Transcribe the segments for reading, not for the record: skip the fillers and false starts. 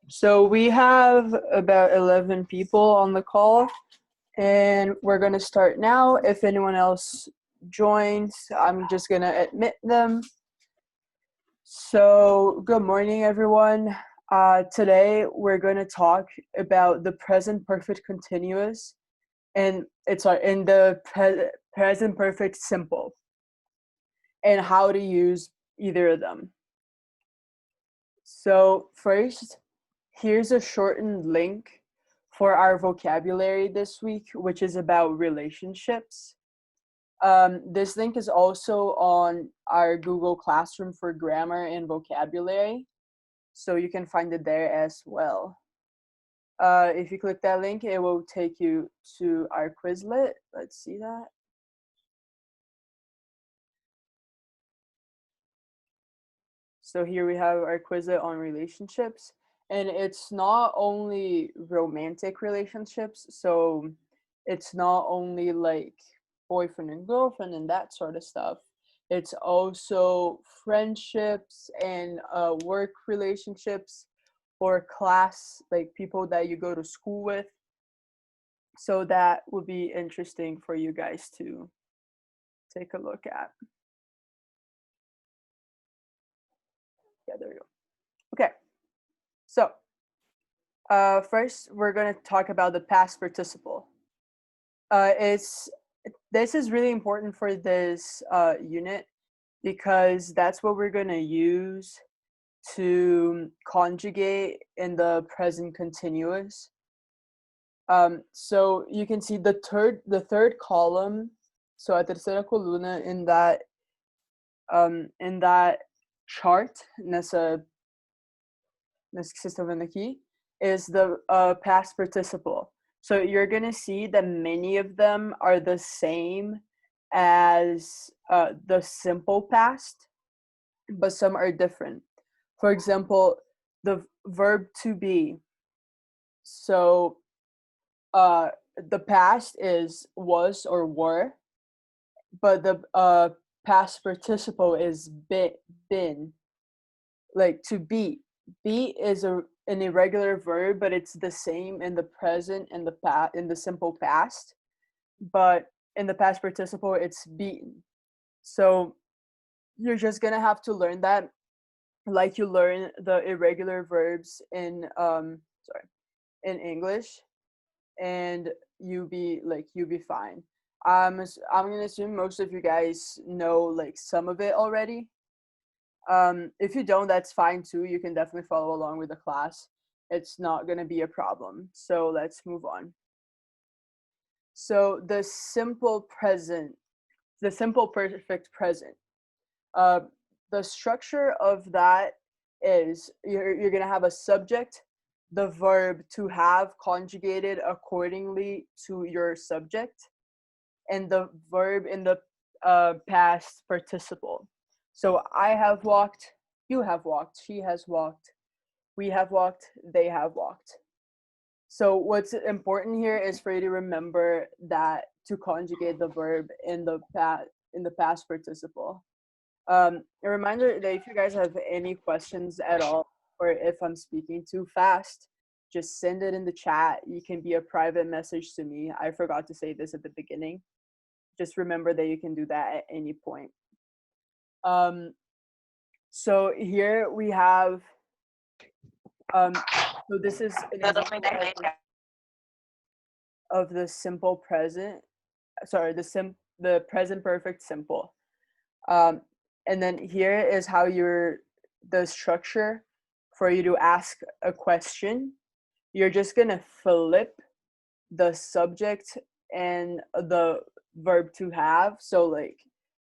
So we have about 11 people on the call, and we're going to start now. If anyone else joins, I'm just going to admit them. So good morning, everyone. Today we're going to talk about the present perfect continuous, and it's in the present perfect simple, and how to use either of them. So first, here's a shortened link for our vocabulary this week, which is about relationships. This link is also on our Google Classroom for grammar and vocabulary, so you can find it there as well. If you click that link, it will take you to our Quizlet. Let's see that. So here we have our Quizlet on relationships, and it's not only romantic relationships, so it's not only like boyfriend and girlfriend and that sort of stuff. It's also friendships and work relationships or class, like people that you go to school with. So that would be interesting for you guys to take a look at. Yeah, there we go. Okay, so first we're going to talk about the past participle. This is really important for this unit because that's what we're going to use to conjugate in the present continuous. So you can see the third column, so a tercera coluna in that chart, nesse que vocês estão vendo aqui, is the past participle. So you're going to see that many of them are the same as the simple past, but some are different. For example, the verb to be. So the past is was or were, but the past participle is been. Like to be. Be is an irregular verb, but it's the same in the present and in the simple past. But in the past participle, it's beaten. So you're just gonna have to learn that, like you learn the irregular verbs in English, and you'll be fine. I'm gonna assume most of you guys know like some of it already. If you don't, that's fine too. You can definitely follow along with the class. It's not going to be a problem. So let's move on. So the simple perfect present. The structure of that is you're going to have a subject, the verb to have conjugated accordingly to your subject, and the verb in the past participle. So I have walked, you have walked, she has walked, we have walked, they have walked. So what's important here is for you to remember that to conjugate the verb in the past participle. A reminder that if you guys have any questions at all, or if I'm speaking too fast, just send it in the chat. You can be a private message to me. I forgot to say this at the beginning. Just remember that you can do that at any point. So here we have, so this is an example of the simple present, sorry, the present perfect simple. And then here is how the structure for you to ask a question. You're just gonna flip the subject and the verb to have. So like,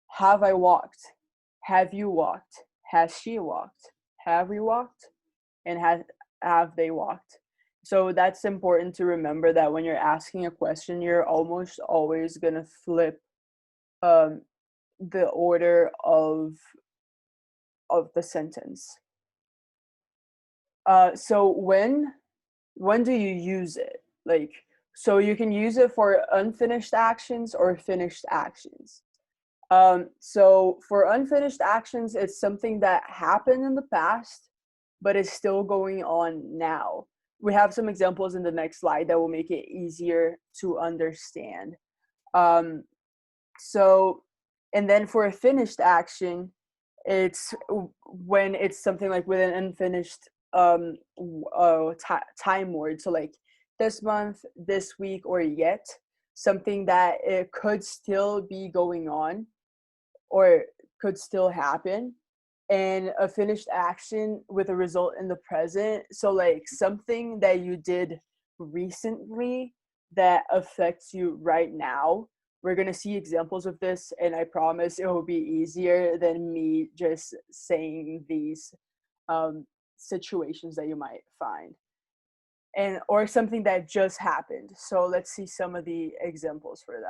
have I walked? Have you walked? Has she walked? Have we walked? And have they walked? So that's important to remember, that when you're asking a question, you're almost always gonna flip the order of the sentence. So when do you use it? Like, so you can use it for unfinished actions or finished actions. So for unfinished actions, it's something that happened in the past, but is still going on now. We have some examples in the next slide that will make it easier to understand. Um, so, and then for a finished action, it's when it's something like with an unfinished time word. So like this month, this week, or yet, something that it could still be going on or could still happen, and a finished action with a result in the present. So like something that you did recently that affects you right now. We're going to see examples of this, and I promise it will be easier than me just saying these situations that you might find, and or something that just happened. So let's see some of the examples for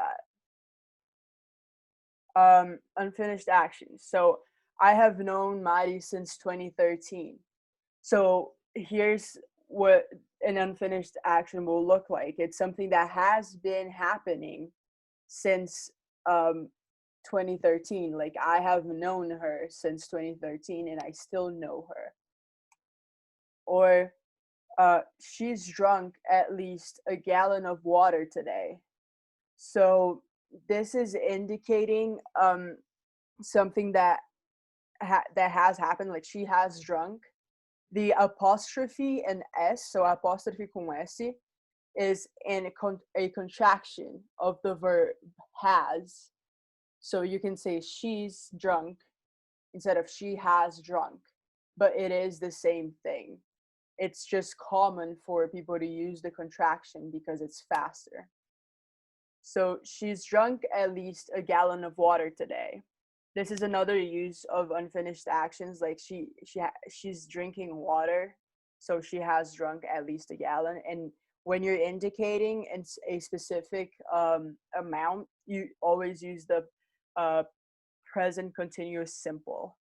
that. Unfinished actions. So I have known Mari since 2013. So here's what an unfinished action will look like. It's something that has been happening since 2013. Like I have known her since 2013 and I still know her. Or she's drunk at least a gallon of water today. So this is indicating something that that has happened, like she has drunk. The apostrophe and s, so apostrophe com s, is a contraction of the verb has. So you can say she's drunk instead of she has drunk, but it is the same thing. It's just common for people to use the contraction because it's faster. So she's drunk at least a gallon of water today. This is another use of unfinished actions, like she's drinking water, so she has drunk at least a gallon. And when you're indicating a specific amount, you always use the present continuous simple.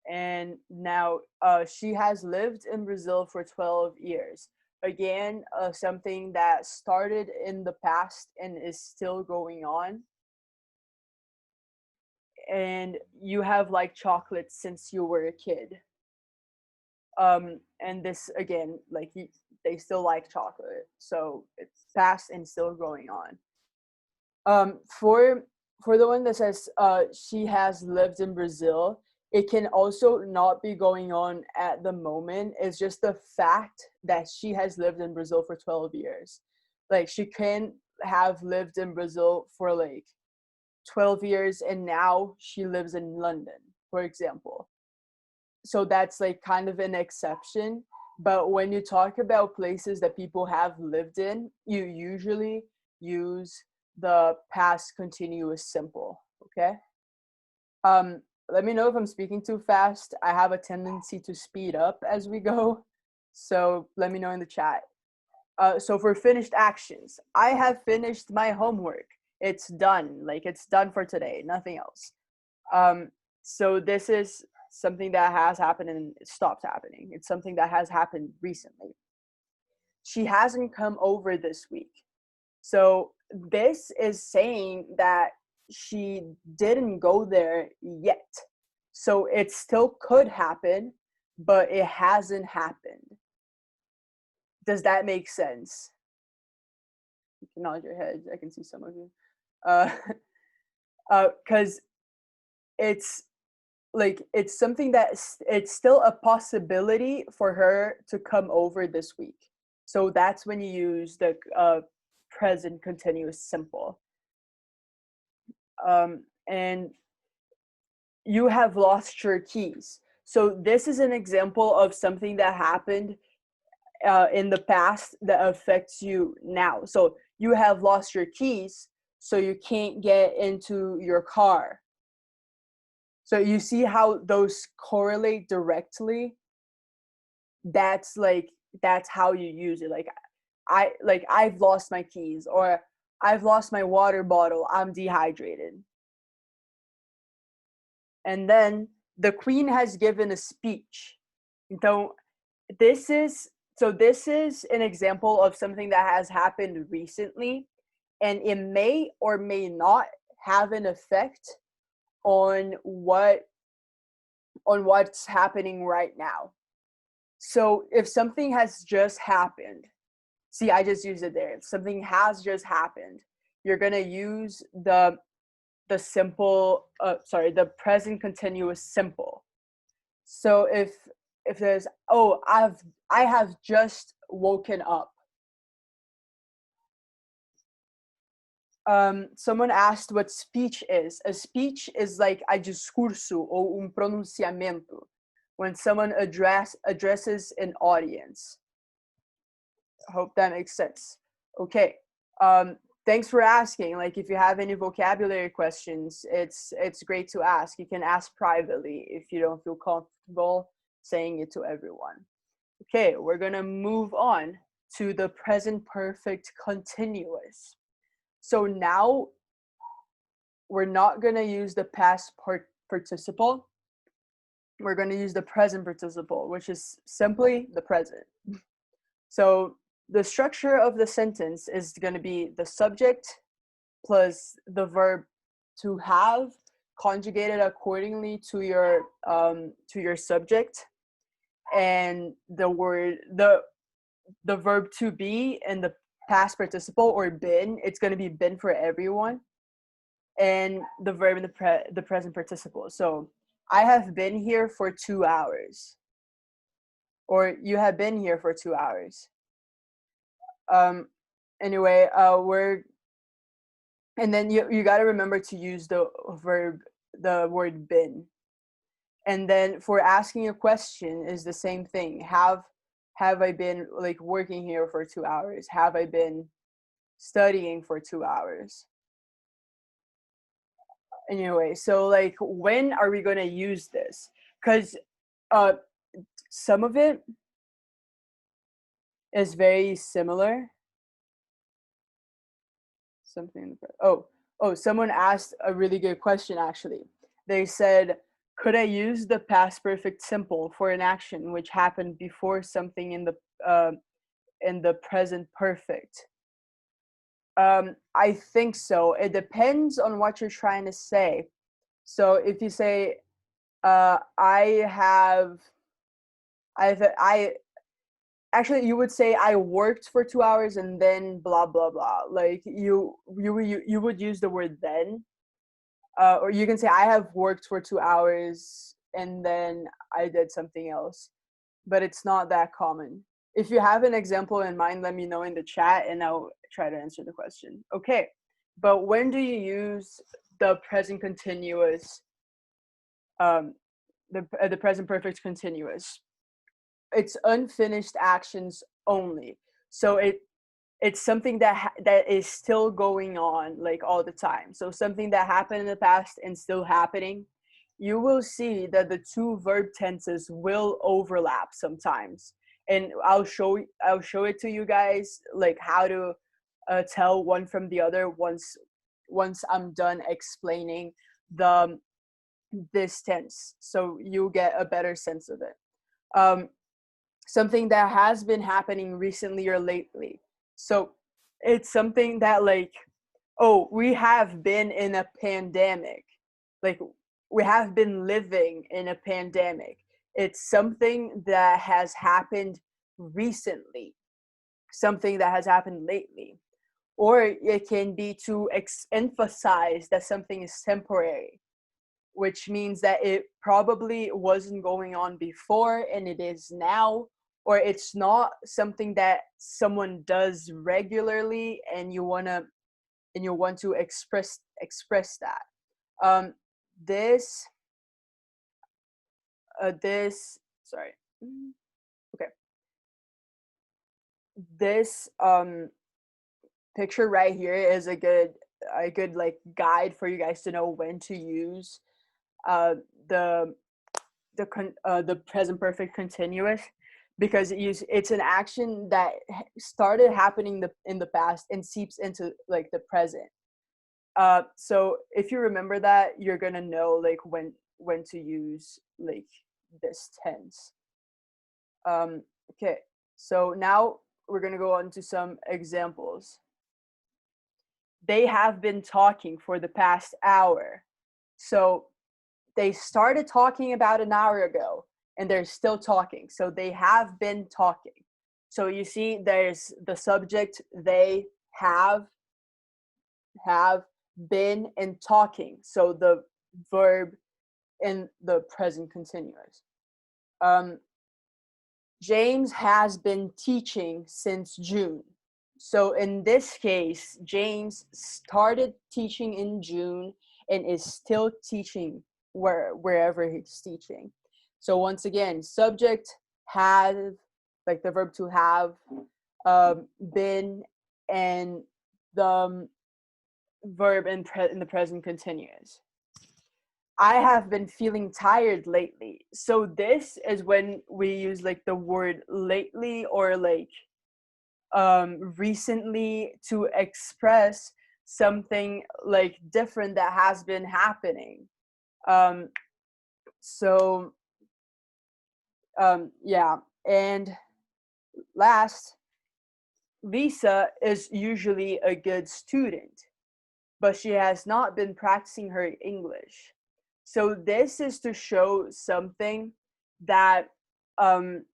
And now she has lived in Brazil for 12 years. Again, something that started in the past and is still going on. And you have liked chocolate since you were a kid. And this again, like they still like chocolate, so it's past and still going on. For the one that says she has lived in Brazil, it can also not be going on at the moment. It's just the fact that she has lived in Brazil for 12 years. Like she can have lived in Brazil for like 12 years and now she lives in London, for example. So that's like kind of an exception. But when you talk about places that people have lived in, you usually use the past continuous simple, okay? Let me know if I'm speaking too fast. I have a tendency to speed up as we go. So let me know in the chat. So for finished actions, I have finished my homework. It's done. Like it's done for today, nothing else. So this is something that has happened and it stopped happening. It's something that has happened recently. She hasn't come over this week. So this is saying that she didn't go there yet. So it still could happen, but it hasn't happened. Does that make sense? You can nod your head. I can see some of you. Because it's like it's something that it's still a possibility for her to come over this week. So that's when you use the present continuous simple. And you have lost your keys. So this is an example of something that happened in the past that affects you now. So you have lost your keys, so you can't get into your car. So you see how those correlate directly? That's how you use it. Like I've lost my keys, or I've lost my water bottle, I'm dehydrated. And then the queen has given a speech. So this is an example of something that has happened recently, and it may or may not have an effect on what's happening right now. So if something has just happened, see, I just used it there. If something has just happened, you're gonna use the simple, the present continuous simple. So if there's, oh, I have just woken up. Someone asked what speech is. A speech is like a discurso ou pronunciamento when someone addresses an audience. I hope that makes sense. Okay. Thanks for asking. Like, if you have any vocabulary questions, it's great to ask. You can ask privately if you don't feel comfortable saying it to everyone. Okay, we're gonna move on to the present perfect continuous. So now we're not gonna use the past participle. We're gonna use the present participle, which is simply the present. So the structure of the sentence is going to be the subject plus the verb to have conjugated accordingly to your subject, and the verb to be and the past participle or been. It's going to be been for everyone, and the verb in the present participle. So I have been here for 2 hours, or you have been here for 2 hours. Anyway, and then you got to remember to use the word been. And then for asking a question is the same thing. Have I been like working here for 2 hours? Have I been studying for 2 hours? Anyway, so like, when are we going to use this? Because some of it is very similar. Someone asked a really good question, actually. They said, could I use the past perfect simple for an action which happened before something in the present perfect? I think so. It depends on what you're trying to say. So if you say, actually, you would say I worked for 2 hours and then blah blah blah. Like you would use the word then, or you can say I have worked for 2 hours and then I did something else. But it's not that common. If you have an example in mind, let me know in the chat and I'll try to answer the question. Okay, but when do you use the present continuous, the present perfect continuous? It's unfinished actions only. So it's something that is still going on, like, all the time. So something that happened in the past and still happening. You will see that the two verb tenses will overlap sometimes, and I'll show it to you guys, like how to tell one from the other once I'm done explaining this tense, so you'll get a better sense of it. Something that has been happening recently or lately. So it's something that, like, oh, we have been in a pandemic. Like, we have been living in a pandemic. It's something that has happened recently, something that has happened lately. Or it can be to emphasize that something is temporary, which means that it probably wasn't going on before and it is now, or it's not something that someone does regularly and you want to express that. This sorry. Okay. This picture right here is a good like guide for you guys to know when to use the present perfect continuous, because it's an action that started happening in the past and seeps into like the present. So if you remember that, you're gonna know like when to use like this tense. Okay, so now we're gonna go on to some examples. They have been talking for the past hour. So they started talking about an hour ago, and they're still talking. So they have been talking. So you see there's the subject, they have been, and talking. So the verb in the present continuous. James has been teaching since June. So in this case, James started teaching in June and is still teaching wherever he's teaching. So once again, subject have, like the verb to have, been, and the verb in the present continuous. I have been feeling tired lately. So this is when we use like the word lately or like recently to express something like different that has been happening. So yeah, and last, Lisa is usually a good student, but she has not been practicing her English. So this is to show something that um,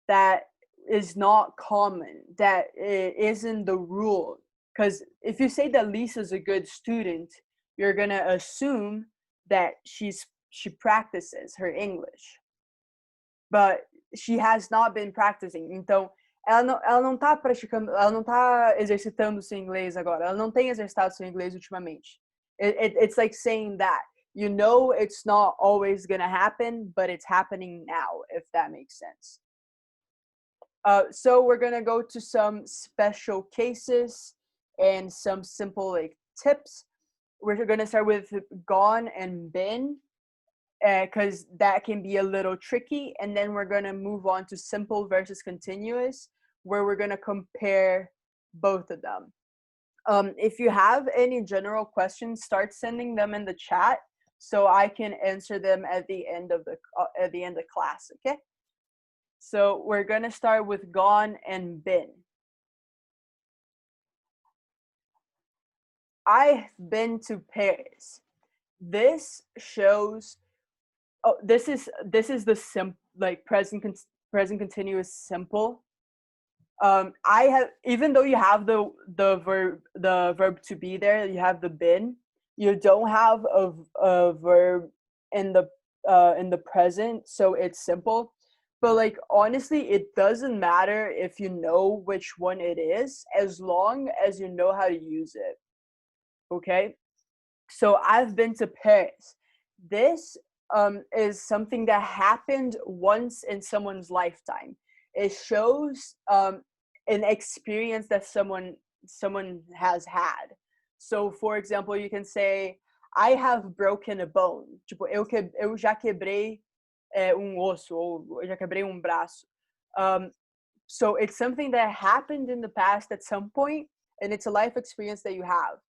that is not common, that it isn't the rule. Because if you say that Lisa's a good student, you're gonna assume that she practices her English, but she has not been practicing. Então, ela não tá praticando, ela não tá exercitando seu inglês agora. Ela não tem exercitado seu inglês ultimamente. It's like saying that, you know, it's not always gonna happen, but it's happening now, if that makes sense. So we're gonna go to some special cases and some simple like tips. We're gonna start with gone and been, because that can be a little tricky, and then we're gonna move on to simple versus continuous, where we're gonna compare both of them. If you have any general questions, start sending them in the chat so I can answer them at the end of the class. Okay. So we're gonna start with gone and been. I've been to Paris. This shows. Oh, this is the like present continuous simple. I have, even though you have the verb to be there, you have the been. You don't have a verb in the present, so it's simple. But like honestly, it doesn't matter if you know which one it is, as long as you know how to use it. Okay? So I've been to Paris. This is something that happened once in someone's lifetime. It shows an experience that someone has had. So, for example, you can say, I have broken a bone. Tipo, eu já quebrei osso, ou eu já quebrei braço. So it's something that happened in the past at some point, and it's a life experience that you have.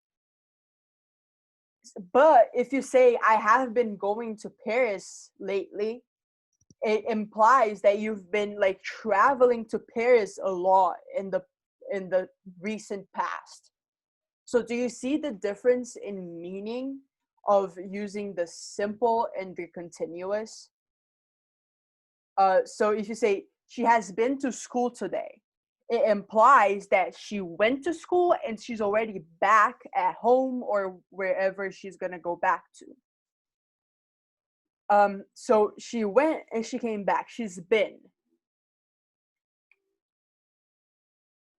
But if you say, I have been going to Paris lately, it implies that you've been like traveling to Paris a lot in the recent past. So do you see the difference in meaning of using the simple and the continuous? So if you say, she has been to school today, it implies that she went to school and she's already back at home or wherever she's gonna go back to. So she went and she came back. She's been.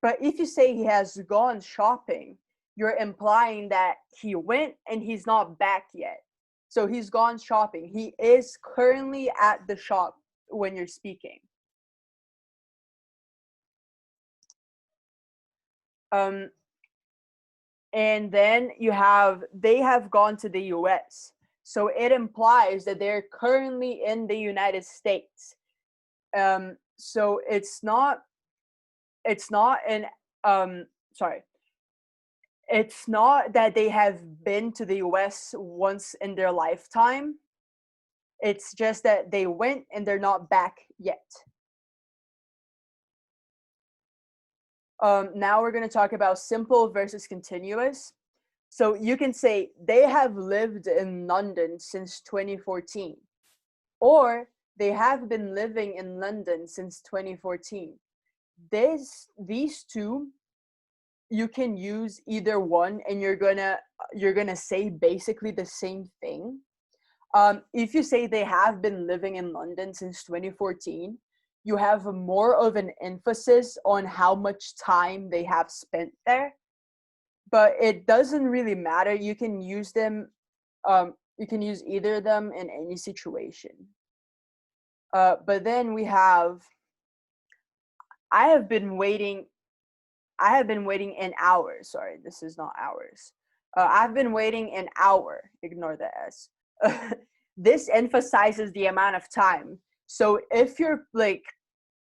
But if you say he has gone shopping, you're implying that he went and he's not back yet. So he's gone shopping. He is currently at the shop when you're speaking. And then you have, they have gone to the US. So it implies that they're currently in the United States. So it's not that they have been to the US once in their lifetime. It's just that they went and they're not back yet. Now we're going to talk about simple versus continuous. So you can say, they have lived in London since 2014. Or they have been living in London since 2014. These two, you can use either one, and you're gonna say basically the same thing. If you say they have been living in London since 2014, you have more of an emphasis on how much time they have spent there. But it doesn't really matter. You can use them. You can use either of them in any situation. But then we have, I have been waiting. I have been waiting an hour. Sorry, this is not hours. I've been waiting an hour. Ignore the S. This emphasizes the amount of time. So if you're like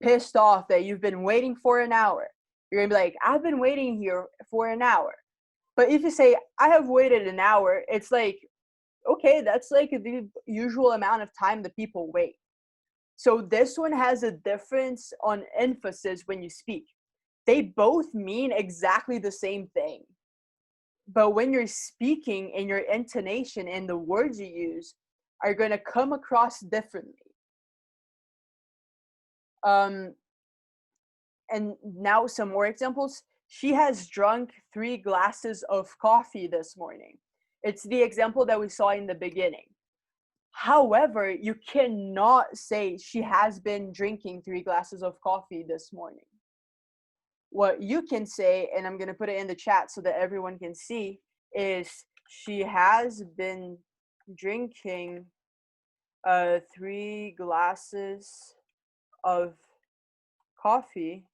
pissed off that you've been waiting for an hour, you're gonna be like, I've been waiting here for an hour. But if you say, I have waited an hour, it's like, okay, that's like the usual amount of time that people wait. So this one has a difference on emphasis when you speak. They both mean exactly the same thing. But when you're speaking, and your intonation and the words you use are going to come across differently. And now some more examples. She has drunk 3 glasses of coffee this morning. It's the example that we saw in the beginning. However, you cannot say she has been drinking 3 glasses of coffee this morning. What you can say, and I'm going to put it in the chat so that everyone can see, is she has been drinking 3 glasses of coffee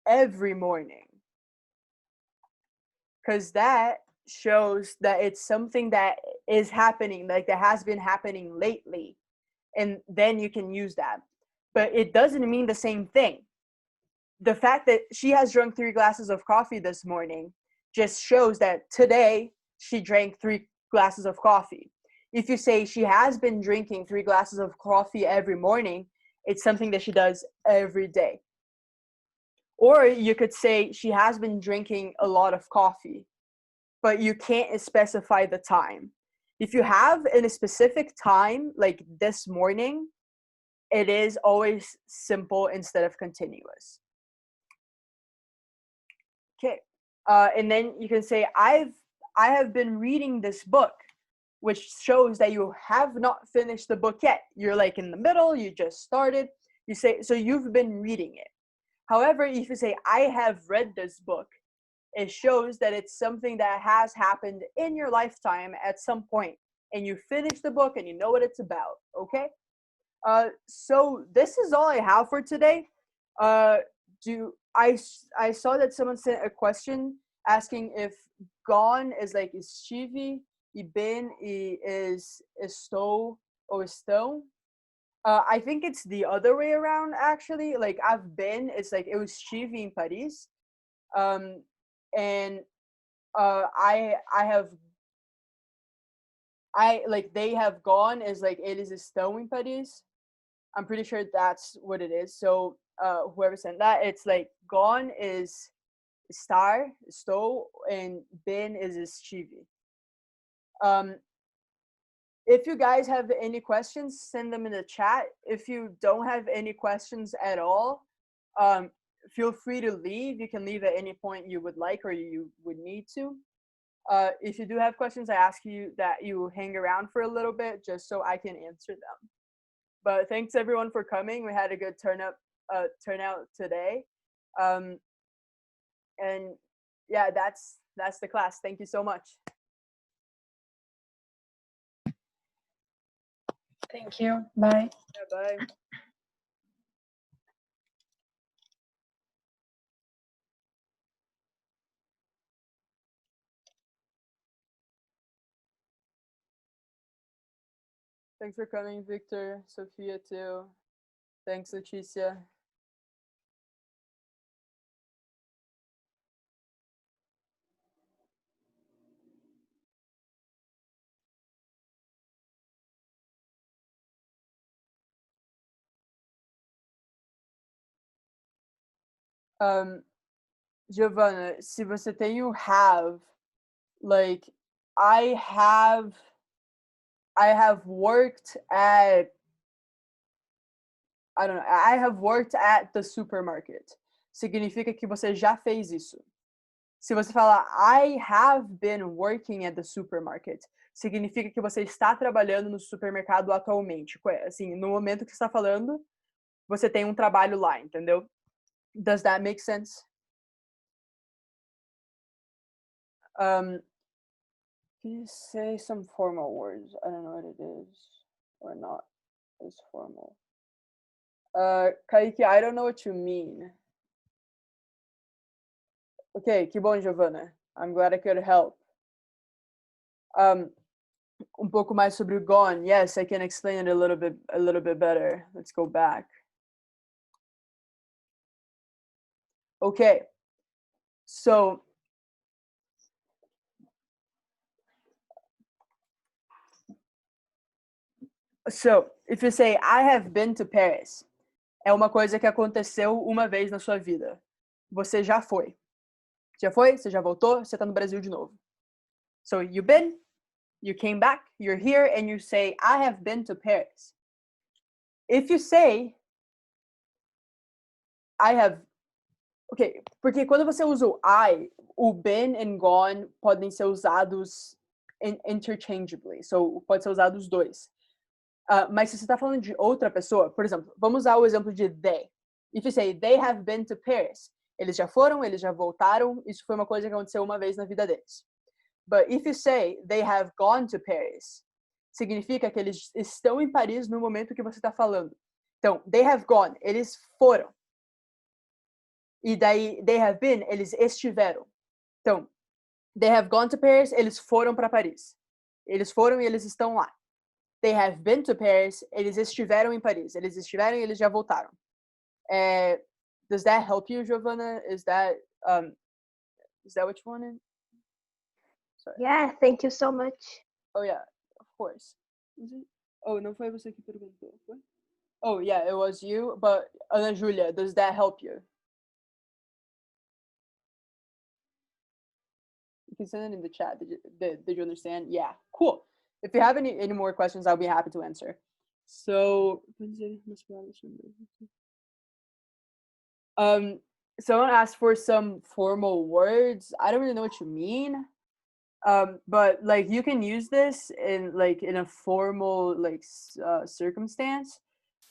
every morning. Because that shows that it's something that is happening, like that has been happening lately. And then you can use that. But it doesn't mean the same thing. The fact that she has drunk 3 glasses of coffee this morning just shows that today she drank 3 glasses of coffee. If you say she has been drinking 3 glasses of coffee every morning, it's something that she does every day. Or you could say she has been drinking a lot of coffee, but you can't specify the time. If you have in a specific time, like this morning, it is always simple instead of continuous. Okay. And then you can say, I have been reading this book, which shows that you have not finished the book yet. You're like in the middle, you just started. You say, so you've been reading it. However, if you say, I have read this book, it shows that it's something that has happened in your lifetime at some point, and you finish the book and you know what it's about. Okay. So this is all I have for today. I saw that someone sent a question asking if gone is like estive, e bem is estou or estão. I think it's the other way around actually. Like I've been, it's like it was estive in Paris. And I like they have gone is like eles estão em Paris. I'm pretty sure that's what it is. So whoever sent that, it's like gone is estou, and been is estive. If you guys have any questions, send them in the chat. If you don't have any questions at all, feel free to leave. You can leave at any point you would like or you would need to. If you do have questions, I ask you that you hang around for a little bit just so I can answer them. But thanks everyone for coming. We had a good turnout today. And yeah, that's the class. Thank you so much. Thank you. Bye. Yeah, bye. Thanks for coming, Victor, Sophia too. Thanks, Leticia. Giovanna, se você tem o have, like I have worked at I don't know. I have worked at the supermarket. Significa que você já fez isso. Se você falar I have been working at the supermarket, significa que você está trabalhando no supermercado atualmente. Assim, no momento que você está falando, você tem um trabalho lá, entendeu? Does that make sense? Can you say some formal words? I don't know what it is or not is formal. Kaique, I don't know what you mean. Okay, que bom, Giovanna. I'm glad I could help. Pouco mais sobre o gone. Yes, I can explain it a little bit better. Let's go back. Okay. So if you say I have been to Paris, é uma coisa que aconteceu uma vez na sua vida. Você já foi. Já foi, você já voltou, você tá no Brasil de novo. So you've been, you came back, you're here, and you say, I have been to Paris. If you say, I have... Ok, porque quando você usa o I, o been and gone podem ser usados interchangeably. So, pode ser usado os dois. Mas se você está falando de outra pessoa, por exemplo, vamos usar o exemplo de they. If you say, they have been to Paris. Eles já foram, eles já voltaram. Isso foi uma coisa que aconteceu uma vez na vida deles. But if you say, they have gone to Paris, significa que eles estão em Paris no momento que você está falando. Então, they have gone, eles foram. E daí, they have been, eles estiveram. Então, they have gone to Paris, eles foram para Paris. Eles foram e eles estão lá. They have been to Paris, eles estiveram em Paris. Eles estiveram e eles já voltaram. Does that help you, Giovanna? Is that what you wanted? Sorry. Yeah, thank you so much. Oh, yeah, of course. Oh, não foi você que perguntou, foi? Oh, yeah, it was you. But, Ana Julia, does that help you? You can send it in the chat. Did you understand? Yeah, cool. If you have any more questions, I'll be happy to answer. So, someone asked for some formal words. I don't really know what you mean. But like you can use this in a formal circumstance.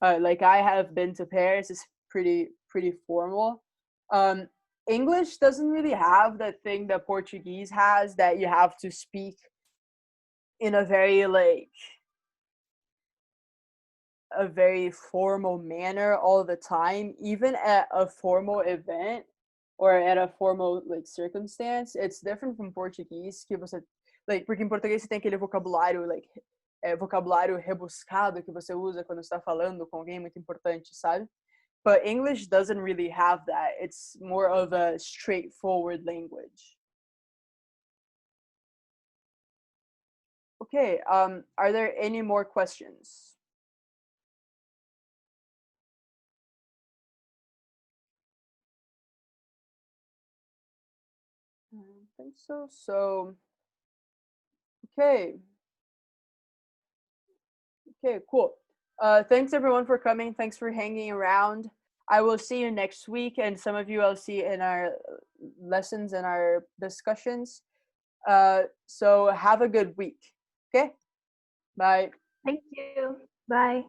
Like I have been to Paris is pretty formal. English doesn't really have that thing that Portuguese has, that you have to speak in a very formal manner all the time, even at a formal event or at a formal circumstance. It's different from Portuguese, que você porque em português você tem aquele vocabulário vocabulário rebuscado que você usa quando está falando com alguém muito importante, sabe? But English doesn't really have that. It's more of a straightforward language. Okay, are there any more questions? I don't think so. So, okay, cool. Thanks everyone for coming. Thanks for hanging around. I will see you next week, and some of you I'll see in our lessons and our discussions. So have a good week. Okay, bye. Thank you. Bye.